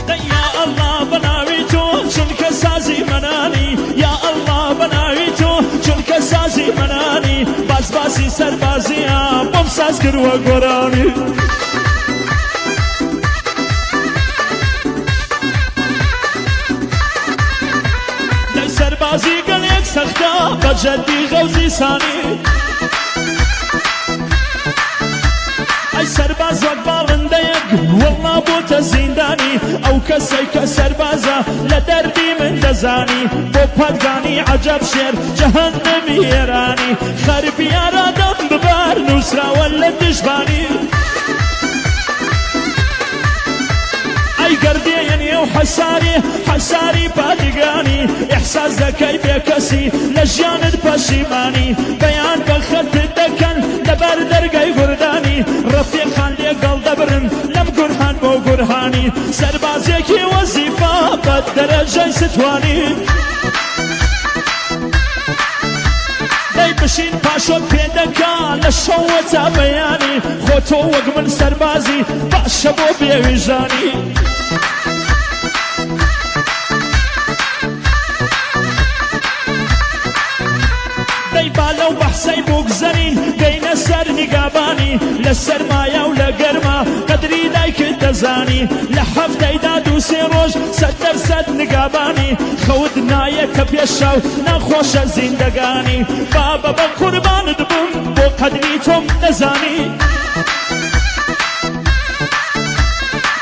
يا الله بناوي تو چونك سازي مناني يا الله بناوي تو چونك سازي مناني باز بازي سربازيا بم ساز كروا قراني داي سربازي قليك سختا بجدي غوزي ساني اي سرباز وقت باڵندەیەک والله بۆتە زیندانی ئەو کەسەی کە سەربازە لە دەربی من دەزانی بۆ پادگانی عەجەب شێر جەهەنەمی ئێرانی خەربی ئارادەم ببار نووسراوە لە دژبانی ئەی گەردێیە نێو حەساری پادگانی ئیحساس دەکەی بێکەسی لە ژیانت پەشیمانی بەیان بە خەتت دەکەن لەبەر دەرگای گوردانی ڕەفیقان لێگەڵ دەبرن لەم گورهان بۆ گورهانی سەربازێکی وەزیفە بە دەرەجەی ستوانی دەی بشین پاشۆ پێدەکا لە شەوە تا بەیانی خۆ تۆ وەک من سەربازی باشە بۆ بێویژانی دەی با لەو بەحسەی بگزەرین گەینە سەر نیگابانی لە سەرمایە و لە گەرما قەدری دایکت دەزانی لە هەفتەیدا دووسێ ڕۆژ 100% نیگابانی خەوت نایەتە پێشەو ناخۆشە زیندەگانی بابە بە قوربانت بووم بۆ قەدری تۆم دەزانی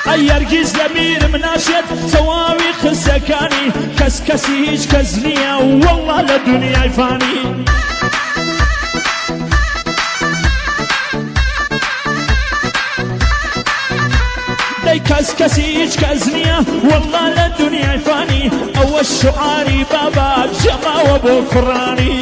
ئەی هەرگیز لە بیرم ناشێت تەواوی قسەکانی کەسی هیچ کەس نییە وەڵڵا لە دونیای فانی دەی کەسی هیچ کەس نییە وەڵڵا لە دونیای فانی ئەوە شعاری بابا جەماوە بۆ کوڕانی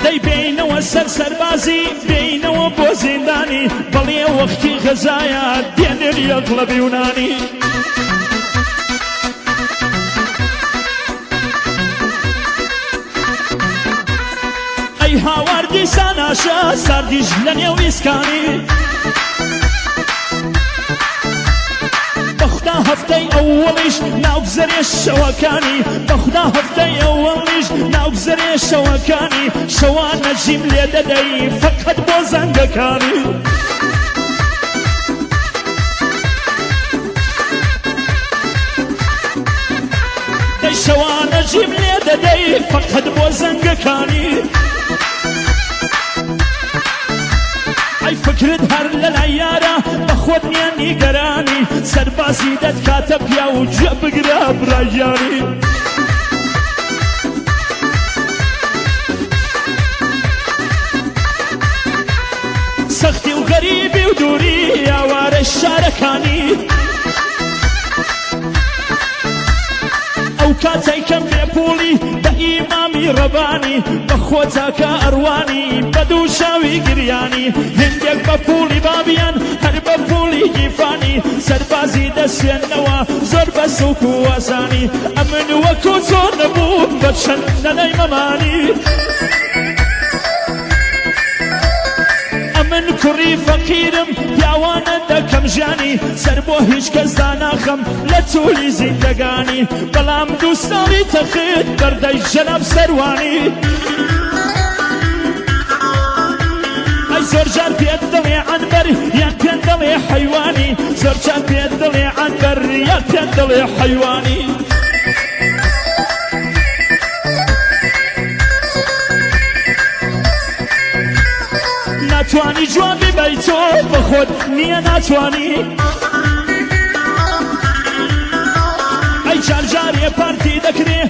دەی بێینەوە سەربازی بێینەوە بۆ زیندانی بەڵێ وەختی غەزایە دێنێر یەک لە بیونانی ئەی هاواردی ساناشە ساردیش لە نێو ئیسکانی بەخدا هەفتەی ئەووەڵیش ناوگزەرێ شەوەکانی بەخدا هەفتەی ئەووەڵیش ناوگزەرێ شەوەکانی شەوان نەجیم لێ دەدەی فەقەت بۆ زەنگەکانی دەی شەوان نەجیم لێ دەدەی فەقەت بۆ زەنگەکانی ئەی فکرت هەر لە لای یارە بەخۆت نییە نیگەرانی سەربازی دەتکاتە پیا و گوێ بگرە برایانی سەختی و غەریبی و دووری ئاوارە شارەکانی ئەو کاتەی کەم بێپوڵی بە ئیمامی ڕەبانی بەخۆ تاکە ئەڕوانی بە دوو شاوی گریانی هندێک بە پوڵی بابیان هەر بە پوڵی گیفانی سەربازی دەسوێنەوە زۆر بە سووک و ئاسانی ئەمن وەکو تۆ نەبوو بە چەند نەنەی مەمانی من کوڕی فەقیرم پیاوانە دەکەم ژیانی سەر بۆ هیچ کەس داناخەم لە توولی زیندەگانی بەڵام دووساڵی تەخت بەردەی جەناب سەروانی ئەی زۆر جار پێت دڵێ عەنبەر یان پێت دڵێ حەیوانی زۆر جار پێت دڵێ عەنبەر یان پێت دڵێ حەیوانی ناتوانی جوان ببەی تۆ بە خۆت نییە ناتوانی ئەی جار جارێ پارتی دەکرێ